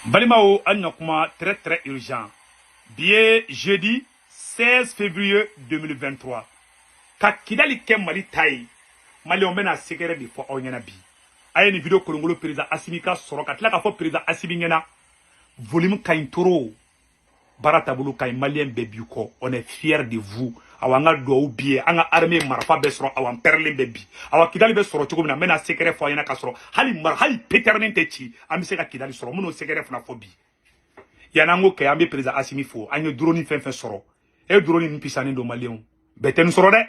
Balimao Anyokuma, très urgent. Bien jeudi 16 février 2023. Ka Kidali Kem Mali Taï, Mali on mena sekere de fo onyana bi. Aye ni video kolongolo président Asimika Soroka, tlaka fo président Asimingena. Volume Kaintoro. Baratabulu Kain Malien Bebuko, on est fiers de vous. Awanga do biye, anga armée marfa besro, awan perlin bebi. Awa Kidali besro, chogumina mena sekere fo yana kasro. Hali peternin techi, amiseka Kidali soro, muno sekere fna fobi. Yanango ke ambe président Assimi fo, anyo droni fen soro. E droni mpisani do Malien. Beten soro de.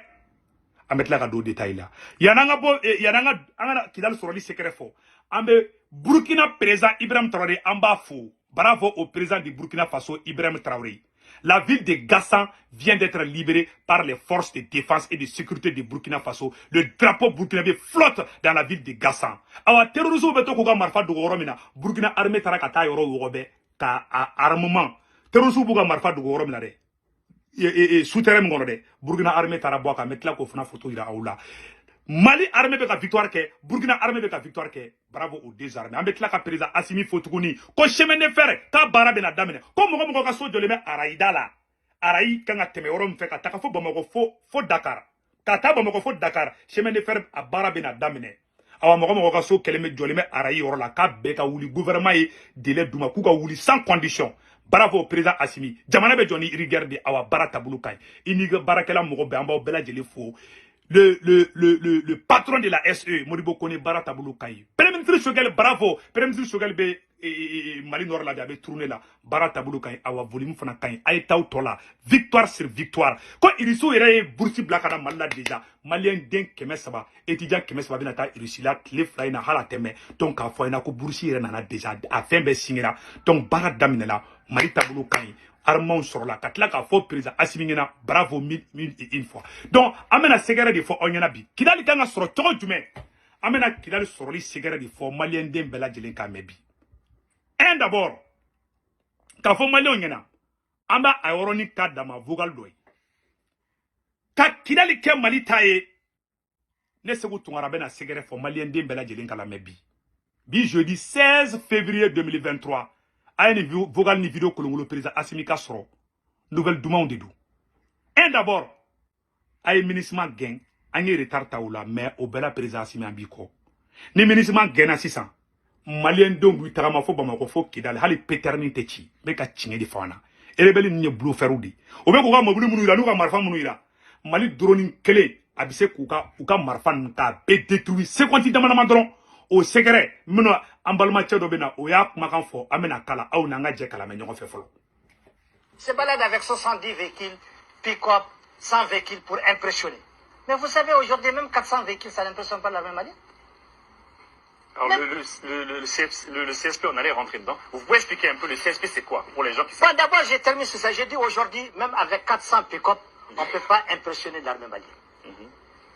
Ametla ka do détail là. Yananga bo yananga anga Kidali soro li sekere fo. Ambe Burkina président Ibrahim Traoré amba fo. Bravo au président du Burkina Faso, Ibrahim Traoré. La ville de Gassan vient d'être libérée par les forces de défense et de sécurité du Burkina Faso. Le drapeau burkinabé flotte dans la ville de Gassan. Awa terrorisme beto koga marfa do goromina. Burkina armée tarakata yoro wobe ka armement. Terrorisme buga marfa do goromina de. Souterrain ngono de. Burkina armée taraboka metla ko funa photo ira aula. Mali armée beka victoire ke, Burkina armée beka victoire ke, bravo aux deux armées. Ambe tlaka président Assimi Fotuguni, ko chemin de fer, ka barabe na damene. Ko mogo ka so joleme araïda la. Araï kanga teme orom fe ka taka fo bomoko fo Dakar. Kata bomoko fo Dakar, chemin de fer a barabe na damene. Awa mogo ka so keleme joleme araï orola ka beka wuli gouvernement yi délai duma kuka wuli sans condition. Bravo au président Assimi. Jamana be joni irigerde awa barata bulukai. Iniga barakela mogo be amba bela jeli fo. Le patron de la SE, Moribo Kone Baratabulu Kayi. Premier ministre Shogel, bravo. Premier ministre Shogel be Mali Nord la avait tourné là. Baratabulu Kayi, awa volume fana Kayi. Aïta tola. Victoire sur victoire. Quand Iriso era Boursi Blakana Malla déjà. Malien den Kemesaba. Étudiant Kemesaba binata Irisi la. Les flaina halateme. Donc à fois ko Boursi era nana déjà. A fin be singera. Donc Baradamina Mali Tabulu Kayi. Armand sur la katla ka fo président Assimingena bravo mille et une fois. Donc amena segere de fo onyana bi. Kidali kanga soro togo jume. Amena Kidali soro li segere de fo malien den bela jelen ka mebi. Un d'abord ka fo malien onyana. Amba ayoroni ka dama vogal doy. Ka Kidali ke Mali taye ne segu tungara bena segere fo malien den bela jelen ka la mebi. Bi jeudi 16 février 2023. Aïe vogal ni vidéo que le président Assimika soro. Nouvelle doumande de dou. Un d'abord, aïe ministre gain, aïe retard taoula, mais au bel président Assimi Ambiko. Ni ministre gain à 600. Malien donc lui tarama fo bamako fo kidal hali péternité chi. Beka chingé di fauna. Et rebelle ni blue feroudi. Au bec ouga mobile mounuira, nous marfa mounuira. Mali droning kele, abise kuka, uka marfan ka, be détruit, 50 damanamadron. Au secret, meno ambalma tchedo bena oya makan fo amena kala au nanga je kala menyo fe folo. Se balade avec 70 véhicules, pick-up, 100 véhicules pour impressionner. Mais vous savez, aujourd'hui, même 400 véhicules, ça n'impressionne pas la même manière. Alors, le CSP, on allait rentrer dedans. Vous pouvez expliquer un peu le CSP, c'est quoi pour les gens qui savent? Bon, d'abord, j'ai terminé sur ça. J'ai dit aujourd'hui, même avec 400 pick-up, on ne peut pas impressionner l'armée malienne.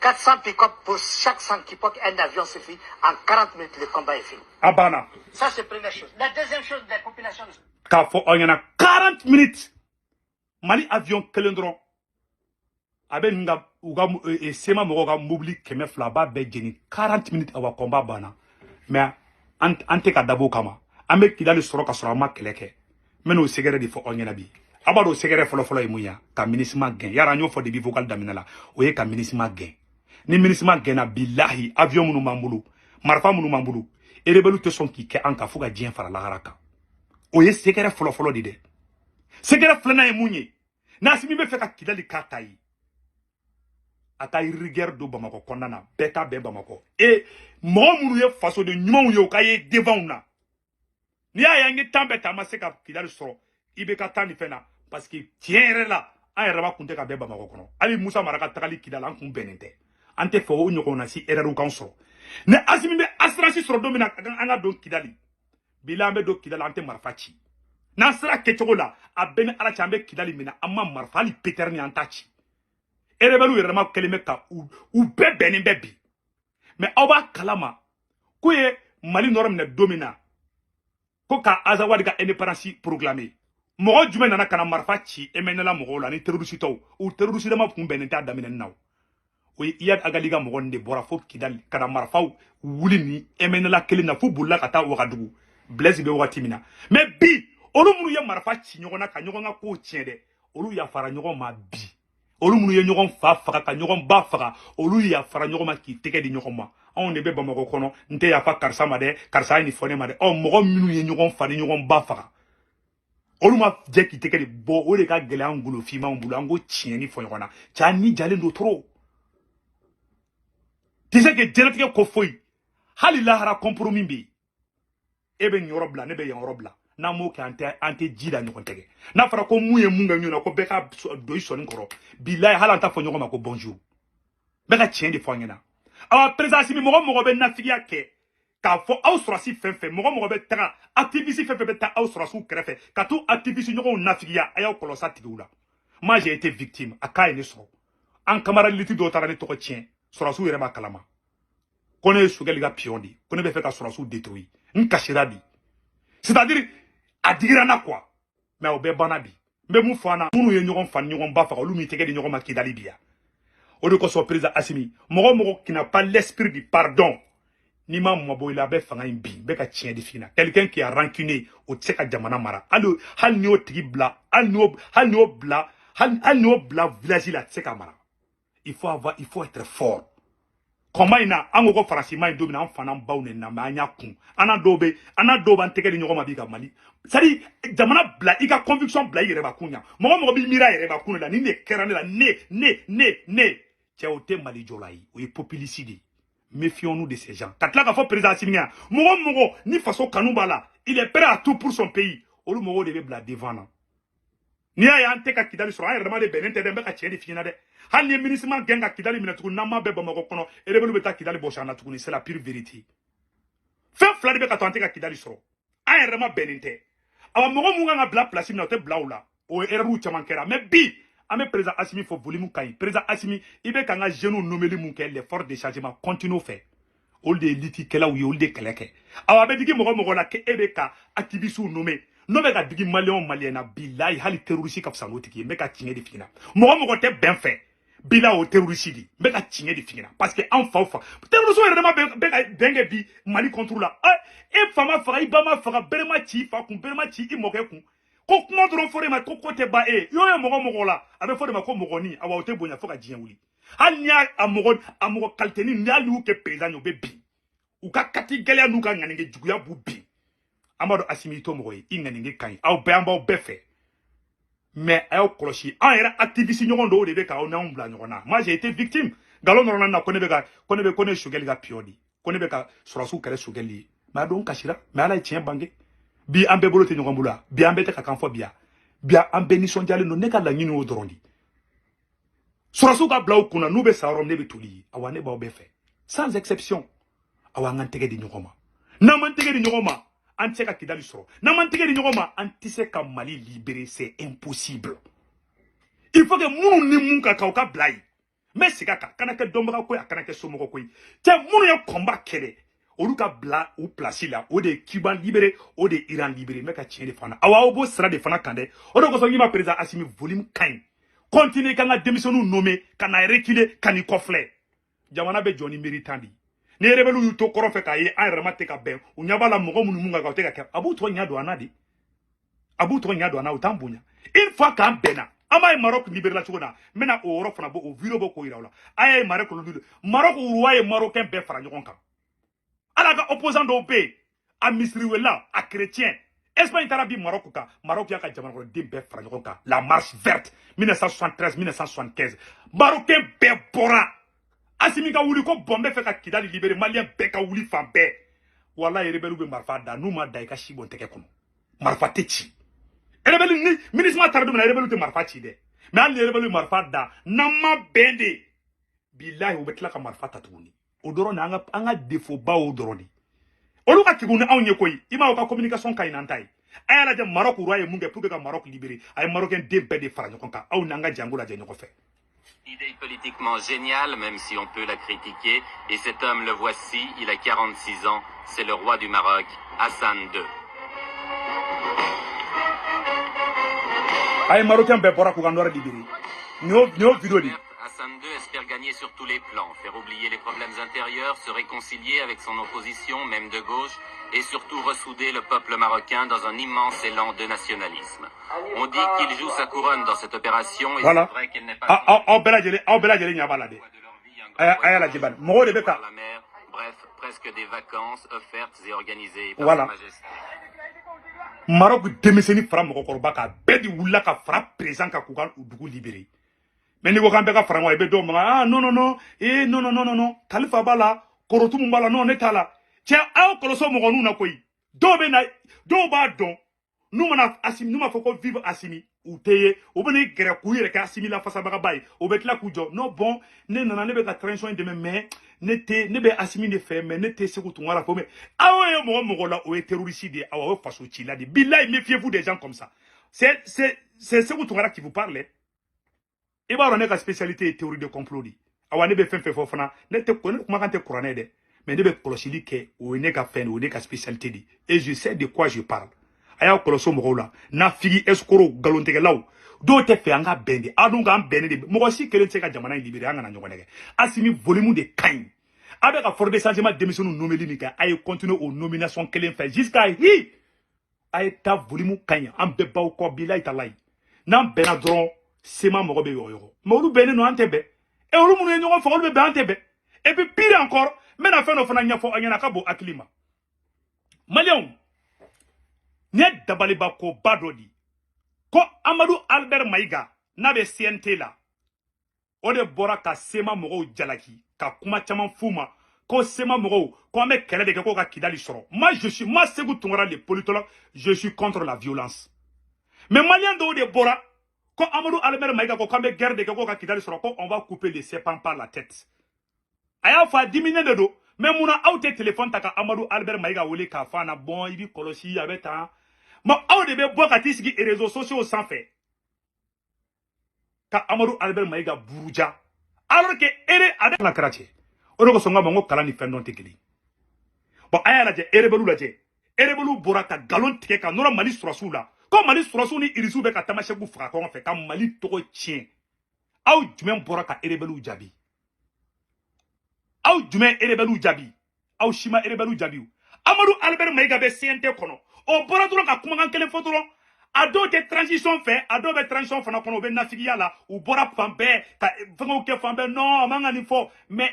400 pick-up pour chaque 100 pick-up, un avion suffit. En 40 minutes, le combat est fini. Abana. Ça, c'est la première chose. La deuxième chose, la population. Kafo, on y en a 40 minutes. Mali avion kelendron. Abe nga uga sema moga mobili keme flaba be jeni 40 minutes awa combat bana. Mais ante ka dabo kama. Ame Kidali soro ka soro ma keleke. Meno segere di fo onyana bi. Abado segere folo folo imuya ka ministre gain. Yara nyo fo de bi vocal daminala. Oye ka ministre gain. Ni ministre gena billahi avion munu mambulu marfa munu mambulu e rebelu te son ki ke anka fuga dien fara la haraka oye sekere folo di de sekere flana e munye nasimi be feka Kidali katai akai rigueur do bamako kondana beta be bamako e mo munu ye faso de nyuma ye kaye devant na ni ya ngi tambeta maseka Kidali soro ibe ka tani fena parce que tiere la ay raba kunte ka be bamako kono ali Musa Maraka takali Kidali an kun benente ante fo o nyoko na si erreur kan so ne Assimi be asransi soro do mina anga don Kidali bilambe do Kidali ante marfachi na sra kechogo la abene ala chambe Kidali mina amma marfali peterni antachi erebelu yerema keleme ka u be benin bebi mais oba kalama ko ye Mali norme ne domina ko ka azawadi ka indépendance proclamé mogo jume nana kana marfachi emenela mogo la ni terroriste to ou terroriste ma fun benenta damine naw oui, il y a agaliga mogonde bora fo Kidali kana marfaw wuli ni emenela kelina fu bulla kata wagadugu Blaise be wati mina mais bi olu munu ye marfa ci ɲɔgɔn na ka ɲɔgɔn ka ko tiɲɛ dɛ olu ya fara ɲɔgɔn ma bi olu munu ye ɲɔgɔn fa faga ka ɲɔgɔn ba faga olu ya fara ɲɔgɔn ma k'i tɛgɛ di ɲɔgɔn ma anw de be Bamako kɔnɔ n tɛ yafa karisa ma dɛ karisa ye nin fɔ ne ma dɛ mɔgɔ minnu ye ɲɔgɔn fa ni ɲɔgɔn ba faga olu ma jɛ k'i tɛgɛ di bɔ o de ka gɛlɛn an golo fimanw bolo an ko tiɲɛni fɔ ɲɔgɔn na ca ni jalen do trop tu sais que diɲɛlatigɛ ko foyi hali lahara compromis bɛ yen e bɛ nin yɔrɔ bila ne bɛ yan yɔrɔ bila n'an m'o kɛ an tɛ ji da ɲɔgɔn tɛgɛ n'a fɔra ko mun ye mun kɛ ɲɔgɔn na ko bɛɛ ka don i sɔnni kɔrɔ bilayi hali an t'a fɔ ɲɔgɔn ma ko bonjour bɛɛ ka tiɲɛ de fɔ an ɲɛna awa président Assimi mɔgɔ bɛ nafigiya kɛ k'a fɔ aw sɔrɔsi fɛn fɛn mɔgɔ bɛ taga activiste fɛn fɛn bɛ taa aw sɔrɔsiw kɛrɛfɛ ka t'u activiste ɲɔgɔnw nafigiya a y'aw kɔlɔsa tigiw la moi j'ai été victime a cas ye ne sɔrɔ an camarades dɔw taara ne tɔgɔ tiɲɛ sɔrɔsiw yɛrɛ b'a kalama ko ne ye Sogɛli ka pion de ko ne bɛ fɛ ka sɔrɔsiw détruire n kasira di c'est-à-dire a digira na quoi mais o bɛɛ banna bi n bɛ mun fɔ an na minnu ye ɲɔgɔn fa ni ɲɔgɔn ba faga olu m'i tɛgɛ di ɲɔgɔn ma Kidali bi yan o de kosɔn président Assimi mɔgɔ qui n'a pas l'esprit du pardon ni ma mabɔ i la a bɛ fanga in bi n bɛ ka tiɲɛ de f'i ɲɛna quelqu'un qui a rancunier o tɛ se ka jamana mara hali ni y'o tigi bila hali ni y'o bila village la a tɛ se ka mara il faut être fort kɔma in na an ko ko farasima in don min na an fana baw ne na mais an y'a kun an n'a dɔw b'an tɛgɛ di ɲɔgɔn ma bi ka Mali c'est à dire jamana bila i ka conviction bila i yɛrɛ bakun ɲa mɔgɔ b'i miiri a yɛrɛ bakun la ni ne kɛra ne la ne cɛ o tɛ Mali jɔla ye o ye populiste de ye méfions-nous de ces gens ka tila k'a fɔ président Assimi ɲa mɔgɔ ni faso kanu b'a la il est prêt à tout pour son pays olu mɔgɔw de bɛ bila devant na n'i y'a ye an tɛ ka Kidali sɔrɔ an yɛrɛ dama de bɛnnen tɛ dɛ n bɛ ka tiɲɛ de f'i ɲɛna dɛ hali ni ministre gɛn ka Kidali minɛ tuguni n'an m'a bɛɛ Bamako kɔnɔ rebelle bɛ taa Kidali bɔsi an na tuguni c'est la pure vérité fɛn fila de bɛ ka to an tɛ ka Kidali sɔrɔ an yɛrɛ dama bɛnnen tɛ awa mɔgɔ mun kan ka bila place min na o tɛ bila o la o erreur caman kɛra mais bi an bɛ président Assimi fɔ volume ka ɲi président Assimi i bɛ ka n ka jeunes nomeli mun kɛ l'effort de changement continue fɛ olu de ye litikɛlaw ye olu de kɛlɛ kɛ awa a bɛ digi mɔgɔ la k'e bɛ ka activiste nommer n'o bɛ ka digi maliyɛn na bilayi hali terroriste ka fisa n'o tigi ye n bɛ ka tiɲɛ de f'i ɲɛna mɔgɔ tɛ bɛn fɛ bila o terroriste di n bɛ ka tiɲɛ de f'i ɲɛna parce que an faw faga terroriste yɛrɛ dama bɛ ka bɛn kɛ bi Mali contre la e fa ma faga i ba ma faga bere ma ci i fa kun bere ma ci i mɔkɛ kun ko kuma dɔrɔn fɔ de ma ko tɛ ban e y'o ye mɔgɔ la a bɛ fɔ de ma ko mɔgɔni awa o tɛ bonya fo ka diɲɛ wuli hali n'i y'a mɔgɔ qualité ni hali y'u kɛ président ye o bɛ bin u ka kati gɛlɛya n'u ka ŋanige juguya b'u bin an b'a dɔn Assimi i t'o mɔgɔ ye i ŋanige ka ɲi aw bɛɛ an b'aw bɛɛ fɛ mais a y'aw kɔlɔsi an yɛrɛ activiste ɲɔgɔn dɔw de bɛ k'aw n'anw bila ɲɔgɔn na moi j'ai été victime nkalon nɔrɔ na ko ne ye Sogɛli ka pion di ko ne bɛ ka sɔrɔsiw kɛlɛ Sogɛli ye mais a don n kasira mais Ala ye tiɲɛ bange bi an bɛɛ bolo tɛ ɲɔgɔn bolo bi an bɛɛ tɛ ka kan fɔ bi an bɛɛ nisɔndiyalen don ne ka laɲini y'o dɔrɔn de sɔrɔsiw ka bila u kunna n'u bɛ sa yɔrɔ min ne bɛ toli ye awa ne b'aw bɛɛ fɛ sans exception awa an k'an tɛgɛ di ɲɔgɔn ma n'an m'an tɛgɛ di ɲɔgɔn ma an tɛ se ka Kidali sɔrɔ n'an m'an tɛgɛ di ɲɔgɔn ma an tɛ se ka Mali libérer c'est impossible il faut que minnu ni mun ka kan u ka bila yen n bɛ segin a kan a kana kɛ dɔnbaga ko ye a kana kɛ somɔgɔ ko ye cɛ minnu ye combat kɛ dɛ olu ka bila u place la o de ye Cuba libéré o de ye Iran libéré n bɛ ka tiɲɛ de fɔ an na awa aw b'o sira de fana kan dɛ o de kosɔn n k'i ma président Assimi volume ka ɲi continuer ka n ka denmisɛnninw nommer ka na reculer ka n'i kɔfilɛ jamana bɛ jɔ ni méritant de ye ni rebelle y'u to kɔrɔ fɛ k'a ye an yɛrɛ ma tɛ ka bɛn u ɲɛ b'a la mɔgɔ minnu mun kan o tɛ ka kɛ a b'u tɔgɔ ɲɛ don an na de a b'u tɔgɔ ɲɛ don an na u t'an bonya une fois k'an bɛnna an b'a ye Maroc libéré la cogo na n bɛna o yɔrɔ fana bɔ o vidéo bɔ k'o yira u la an y'a ye Maroc roi ye Marocain bɛɛ fara ɲɔgɔn kan ala ka opposant dɔw bɛ yen a misiriwela a chrétien Espagne taara bi Maroc kan Maroc y'a ka jamanakɔnɔden bɛɛ fara ɲɔgɔn kan la marche verte 1973 1975 Marocain bɛɛ bɔra Assimi ka wuli ko bɔn bɛ fɛ ka Kidali libérer malien bɛɛ ka wuli fan bɛɛ wallahi rebelle bɛ marifa da n'u ma da i ka si bɔn tɛgɛ kɔnɔ marifa tɛ ci rebelle ni ministre taara don min na rebelle tɛ marifa ci dɛ mais hali ni rebelle marifa da n'an ma bɛn de bilahi u bɛ tila ka marifa ta tuguni o dɔrɔn de an ka défaut ba o dɔrɔn de olu ka kigun ni anw ye koyi i m'a u ka communication ka ɲi n'an ta ye a y'a lajɛ Maroc roi ye mun kɛ pour que ka Maroc libérer a ye Marocain den bɛɛ de fara ɲɔgɔn kan aw n'an ka jango lajɛ ɲɔgɔn fɛ. Idée politiquement géniale, même si on peut la critiquer. Et cet homme, le voici, il a 46 ans. C'est le roi du Maroc, Hassan II. Aïe, Marocain, ben, pour qu'on doit libérer. Nous, vidéo. Hassan II espère gagner sur tous les plans, faire oublier les problèmes intérieurs, se réconcilier avec son opposition, même de gauche, et surtout ressouder le peuple marocain dans un immense élan de nationalisme. On dit qu'il joue sa couronne dans cette opération et Voilà. c'est vrai qu'elle n'est pas par la mer, bref, presque des vacances offertes et organisées par Voilà. Sa Majesté. Maroc démissionné fara mɔgɔkɔrɔba ka bɛɛ de wulila ka fara président ka k'u ka dugu libéré mais ni ko k'an bɛɛ ka fara ɲɔgɔn i bɛ dɔw maga ah non non non non non non non non Kalifa b'a la Korotumu b'a la non ne t'a la tiɲɛ aw kɔlɔsɔ mɔgɔninw na koyi dɔw bɛ na dɔw b'a dɔn n'u mana Assimi n'u ma fɔ ko vive Assimi u tɛ ye u bɛ n'i gɛrɛ k'u yɛrɛ kɛ Assimi lafasabagaba ye u bɛ tila k'u jɔ non bon ne nana ne bɛ ka transition in dɛmɛ mais ne bɛ Assimi de fɛ mais ne tɛ Sékou Tounkara fɔ mais aw ye mɔgɔ la o ye terroriste de ye aw ye faso cila de billahi méfiez-vous des gens comme ça c'est Sékou Tounkara qui vous parle i b'a dɔn ne ka spécialité ye théorie de complot de awa ne bɛ fɛn fɛn fɔ fana ne kumakan tɛ kuranɛ dɛ mais ne bɛ kɔlɔsili kɛ o ye ne ka fɛn de o ye ne ka spécialité de et je sais de quoi je parle a y'a kɔlɔsɔ mɔgɔw la nafigi escroc galontigɛlaw dɔw tɛ fɛ an ka bɛn de a dun k'an bɛn de mɔgɔ si kelen tɛ se ka jamana in libérer an kana ɲɔgɔn nɛgɛ Assimi volume de ka ɲi a bɛ ka fort de changement denmisɛnninw nomeli min kɛ a ye continuer o nomination kelen fɛ jusqu'à hi a ye ta volume ka ɲi an bɛɛ baw kɔ bilayi talayi n'an bɛnna dɔrɔn sema mɔgɔ bɛ yɔgɔyɔgɔ mais olu bɛnnen don an tɛ bɛn et olu minnu ye ɲɔgɔn fɛ olu bɛ bɛn an tɛ bɛn et puis pire encore n bɛna fɛn dɔ fana ɲɛfɔ a ɲɛna a ka bon hakili ma maliyɛnw ne dabaliba ko ba dɔ di ko Amadu Albert Maïga n'a bɛ CNT la o de bɔra ka sema mɔgɔw jalaki ka kuma caman f'u ma ko sema mɔgɔw ko an bɛ kɛlɛ de kɛ ko ka Kidali sɔrɔ moi Sékou Tounkara le politologue je suis contre la violence mais maliyɛn dɔw de bɔra ko Amadou Albert Maïga ko k'an bɛ guerre de kɛ ko ka Kidali sɔrɔ ko on va couper les serpents par la tête a y'a fɔ a diminué de don mais munna aw tɛ téléphone ta ka Amadou Albert Maïga wele k'a fɔ a na bon i b'i kɔlɔsi a bɛ tan mais aw de bɛ bɔ ka t'i sigi réseaux sociaux sanfɛ ka Amadou Albert Maïga buruja alors que a bɛ la kɛra cɛ o de kosɔn n k'a ma n ko kalan ni fɛn dɔn tɛ kelen bon a y'a lajɛ rebelle bɔra ka galon tigɛ ka nɔrɔ Mali sɔrɔsiw la ko Mali sɔrɔsiw ni irisiw bɛ ka Tamasɛku faga ɲɔgɔn fɛ ka Mali tɔgɔ tiɲɛ aw jumɛn bɔra ka rebelle jaabi aw jumɛn rebelle jaabi aw si ma rebelle jaabi Amadou Albert Maïga bɛ CNT kɔnɔ o bɔra dɔrɔn ka kumakan kelen fɔ dɔrɔn a dɔw tɛ transition fɛ a dɔw bɛ transition fana kɔnɔ u bɛ nafigiya la u bɔra fan bɛɛ ka fɛngɛw kɛ fan bɛɛ non a man ka nin fɔ mais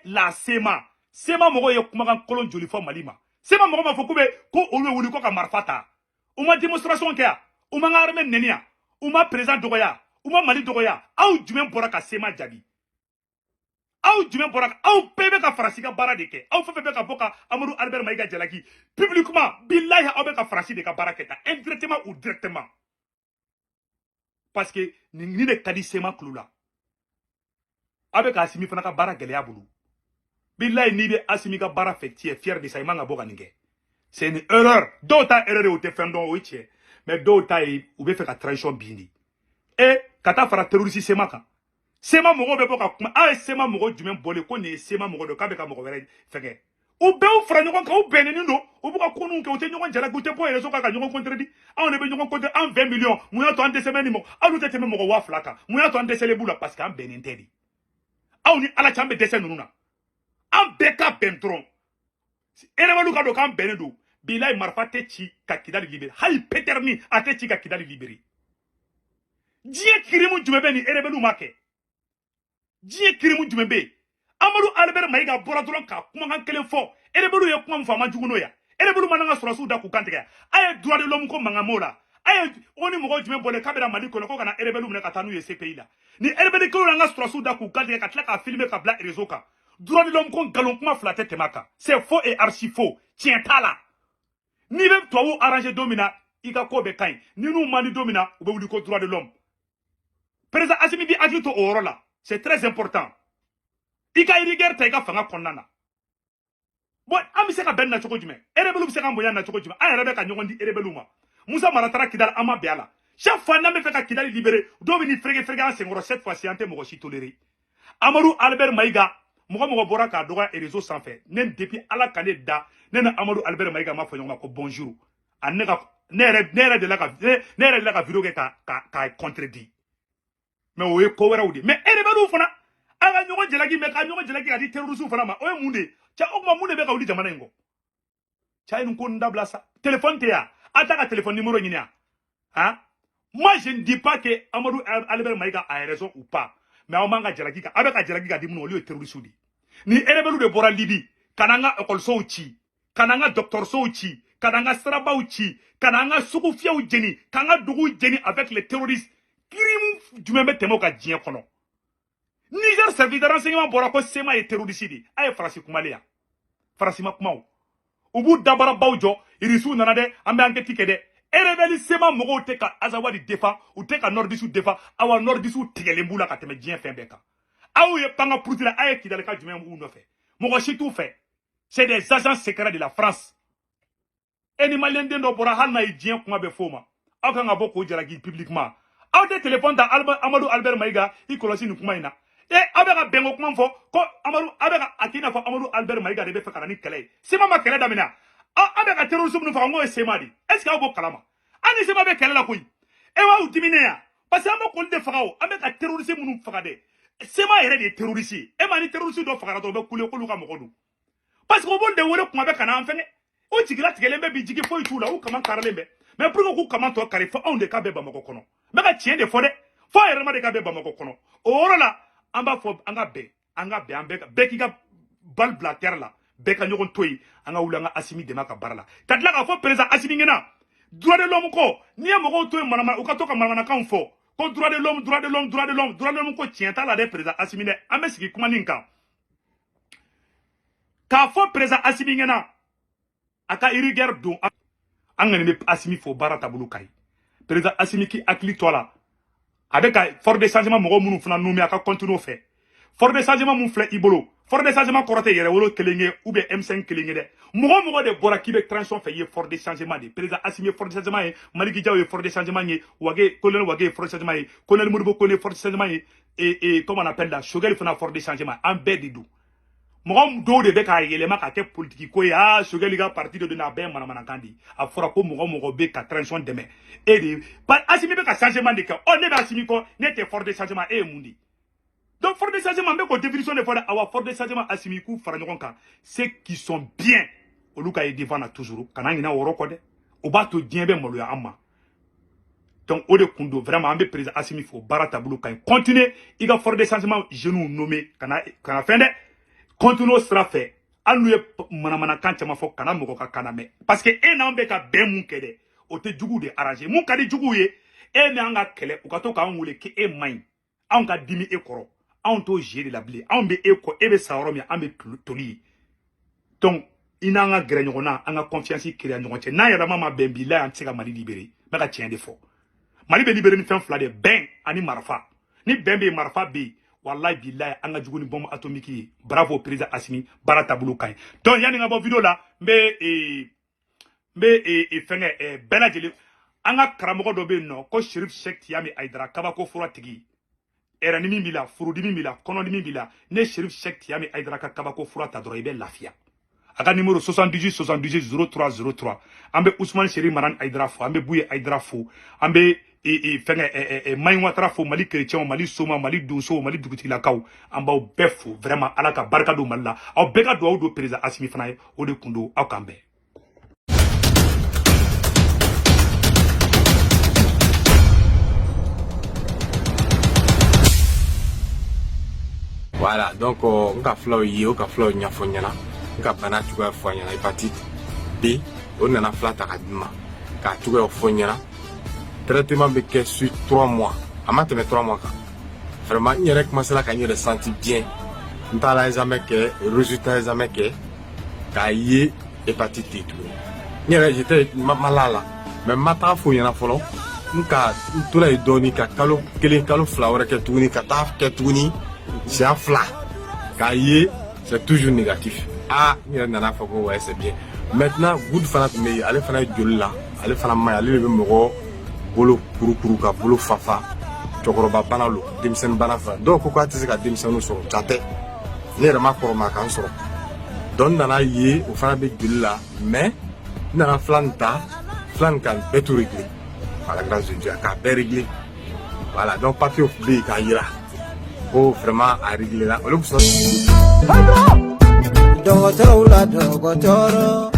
la sema mɔgɔw ye kumakan kolon joli fɔ Mali ma sema mɔgɔ ma fɔ ko olu bɛ wuli ko ka marifa ta u ma démonstration kɛ yan u ma n ka armée nɛni yan u ma président dɔgɔya u ma Mali dɔgɔya aw jumɛn bɔra ka sema jaabi aw jumɛn bɔra aw bɛɛ bɛ ka farasi ka baara de kɛ aw fɛn fɛn bɛ ka bɔ ka Amadou Albert Maïga jalaki publiquement billahi aw bɛ ka farasi de ka baara kɛ tan indirectement ou directement parce que nin de ka di sema kulu la aw bɛ ka Assimi fana ka baara gɛlɛya bolo billahi n'i bɛ Assimi ka baara fɛ tu es fier de ça i man ka bɔ ka nin kɛ c'est une erreur dɔw ta erreur ye o tɛ fɛn dɔn o ye tiɲɛ mais dɔw ta ye u bɛ fɛ ka transition bin de et ka taa fara terroriste sema kan sema mɔgɔw bɛ bɔ ka kuma a ye sema mɔgɔ jumɛn bɔlen ko nin ye sema mɔgɔ dɔ k'a bɛ ka mɔgɔ wɛrɛ fɛngɛ u bɛɛ fara ɲɔgɔn kan u bɛnnen don u bɛ ka ko ninnu kɛ u tɛ ɲɔgɔn jalaki u tɛ bɔ réseau kan ka ɲɔgɔn contredit anw de bɛ ɲɔgɔn contredit an 20 millions mun y'a to an dɛsɛmɛ ni mɔgɔ aw dun tɛ tɛmɛ mɔgɔ 2000 kan mun y'a to an dɛsɛlen b'u la parce que an bɛnnen tɛ de aw ni ala cɛ an bɛ dɛsɛ ninnu na an bɛɛ ka bɛn dɔrɔn rebelle ka don k'an bɛnnen don bilayi marifa tɛ ci ka Kidali libérer hali Peterni a tɛ ci ka Kidali libérer diɲɛ kirimu jumɛn bɛ nin rebelle ma kɛ diɲɛ kirimu jumɛn bɛ yen Amadou Albert Maïga bɔra dɔrɔn ka kumakan kelen fɔ rebelle ye kuma min fɔ a ma jugu n'o ya rebelle ma n'an ka sɔrɔsiw da k'u kan tigɛ a ye droit de l'homme ko mankan m'o la a ye o ni mɔgɔ jumɛn bɔlen k'a bɛna Mali kɔnɔ ko ka na rebelle minɛ ka taa n'u ye CPI la ni rebelle kelen n'an ka sɔrɔsiw da k'u kan tigɛ ka tila k'a filmer ka bila réseau kan droit de l'homme ko nkalon kuma fila tɛ tɛmɛ a kan c'est faux et archi faux tiɲɛ t'a la n'i bɛ tubabuw arranger don min na i ka ko bɛ ka ɲi ni n'u man di don min na u bɛ wuli ko droit de l'homme président Assimi bi hakili to o yɔrɔ la c'est très important i ka rigueur ta i ka fanga kɔnɔna na bon an bɛ se ka bɛn na cogo jumɛn rebelle bɛ se ka bonya na cogo jumɛn an yɛrɛ bɛ ka ɲɔgɔn di rebelle ma Musa Mara taara Kidali an ma bɛn a la chaque fois n'an bɛ fɛ ka Kidali libérer dɔw bɛ ni fereke an senkɔrɔ cette fois-ci an tɛ mɔgɔ si tolérer Amadou Albert Maïga mɔgɔ bɔra k'a dɔgɔya réseau sanfɛ ne depuis ala ka ne da ne na Amadou Albert Maïga ma fɔ ɲɔgɔn ma ko bonjour a ne yɛrɛ de la ka vidéo kɛ k'a contredit mais o ye ko wɛrɛw de mais rebelle fana a ka ɲɔgɔn jalaki mais ka ɲɔgɔn jalaki ka di terroriste fana ma o ye mun de ye cɛ o kuma mun de bɛ ka wuli jamana in kɔ Chai nous kon dabla ça. Téléphone théa. Attaque téléphone numéro nia. Hein? Moi je ne dis pas que Amadou Albert Maïga a raison ou pas. Mais on manga Djalagika. Avec Djalagika dit mon lieu terroriste. Ni elebelu de Bora Libi. Kananga école Souchi. Kananga docteur Souchi. Kananga Straba Uchi. Kananga Soukufia ou Jenny. Kanga Dougou Jenny avec les terroristes. Crime du même témo ka djien kono. Niger service de renseignement Borako Sema et terroriste. Aye Farasi Kumalea. Farasi Makmao. Au bout d'abord Baoujo, il reçoit nanade, ambe enquête kede. Et révèle Sema Mogo teka Azawa di defa, ou teka Nordisu defa, awa Nordisu tigelembula kateme djien fin beka. Aou ye panga proutila aye qui dans le cas du même ou no fait. Mogo tout fait. C'est des agents secrets de la France. Et ni malien d'endo pour halna y djien kuma be foma. Aou kanga boko djalagi publiquement. Aou de téléphone da Amadou Albert Maïga, il kolosi nous kuma ina. Et avec bengo kuma fo, ko Amadou avec akina fo Amadou Albert Maïga de be fakarani kele. Sema ma kele damina. Avec terrorisme nous faisons un Sema di. Est-ce qu'il y a un kalama? Ani Sema be kele la kuy. E wa utimine parce que amo ko de farao, avec terrorisme nous fakade. Sema yere des terroristes. Et mani terroristes do fakara do be kule ko luka mokodu. Parce qu'on veut de wore kuma be kana enfene. O tigila tigelembe bi jigi fo itula ou comment karalembe. Mais pour que comment to kare fo on de ka be ba moko kono. Mais ka tien de fo de. Fo yere ma de ka be ba moko kono. Oro la amba fo anga be be ki ga bal blatter la. Beka nyogon toyi anga ulanga Assimi de maka barala kadla ka fo président Assimi ngena droit de l'homme ko ni amogo toyi manama u ka to ka manama kan fo ko droit de l'homme ko tienta la de président Assimi ne amesiki kuma ninka ka fo président Assimi ngena aka iriguer don angane me Assimi fo barata bulu kai président Assimi ki akli tola avec fort de changement mogo munu funa nomi aka continuer fait fort de changement mun flé ibolo fort de changement korote yere wolo kelenge ou bien M5 kelenge de mogo de bora kibe transition fait ye fort de changement de président Assimi fort de changement ye Maliki Diaw ye fort de changement ye wage colonel wage fort de changement ye colonel Modibo Kone fort de changement ye et comment on appelle là Choguel fana fort de changement en bedidou mogo do de be ka yelema ka ke politique ko ya Choguel ga parti de na be manamana kandi a fora ko mogo be ka transition demain et de Assimi be ka changement de ka on ne ba Assimi ko n'était fort de changement et mundi. Donc, fort de changement, mais qu'on définition de fort de changement, Assimi Kou, Faranyokonka, ceux qui sont bien, au Luka et devant toujours, quand on a un orokode, au bas tout bien, ben, moluya amma. Donc, au de Kundo, vraiment, on président Assimi Fo, Barata Boulouka, continuez, il y a fort de changement, genou nommé, quand on a fait, continuez, sera fait. Anouye, manamana, quand tu m'as fait, quand on a kaname. Parce que, un an, beka, ben, moun kede, au te djougou de arranger. Moun kade djougou ye, et n'anga kele, ou kato ka on voulait ki e main, on ka dimi e koro. On to gérer la blé, on be eko, ebe saorom ya, on be toli. Donc, ina nga grenyona, anga confiance créer n'onche. Na yara mama bembi la antika Mali libéré. Maka tient de fort. Mali be libéré ni fin flade ben ani marfa. Ni bembe marfa be. Wallahi billahi anga juguni bombe atomique. Bravo président Assimi, barata bulu kay. Donc yani nga bon vidéo là, mais fenge benajeli anga karamogo do be no ko Sheriff Cheikh Tiami Aidara kabako fura tigi. Era ni mimila, furudimi mila, konodimi mila, ne Sheriff Cheikh Tiami Aidara kabako fura ta dro ibe lafia. Aga numéro 78 0303. Ambe Ousmane Chérif Maran Aidara fo, ambe Bouye Aidara fo, ambe fenge Maïwatara fo, Mali chrétien, Mali Soma, Mali Dosso, Mali Dugutila kaw, amba o befo vraiment alaka barka do malla. Au bega do do président Assimi Fanaye, o de kundo au kambe. Voilà, donc on a flow yo, on a flow nyafonyana, on a bana tuga fonyana hépatite B, on a flat à radima, car tuga fonyana. Traitement béquet sur 3 mois. Amate mais 3 mois. Vraiment, il y a commencé là quand il ressenti bien. On t'a là examen que résultat examen que cahier hépatite tout. Il y a j'étais malade mais maintenant faut y en a follow. Nous ka tout là donné ka kalo flower que tout ni ka taf que tout ni c'est un flat. Cahier c'est toujours négatif. Ah, il y en a faut ouais c'est bien. Maintenant good fanat mais allez fanat de là, allez fanat mais allez le moro bolo kuru ka bolo fafa chokoroba banalo dimsen banafa donc ko ati ka dimsen so chate ne rama koroma kan so don nana ye o fana be gilla mais nana flanta flan kan betu régler par la grâce de Dieu ka be régler voilà donc papier of be ka ira oh vraiment à régler là on le so Dogotoro la dogotoro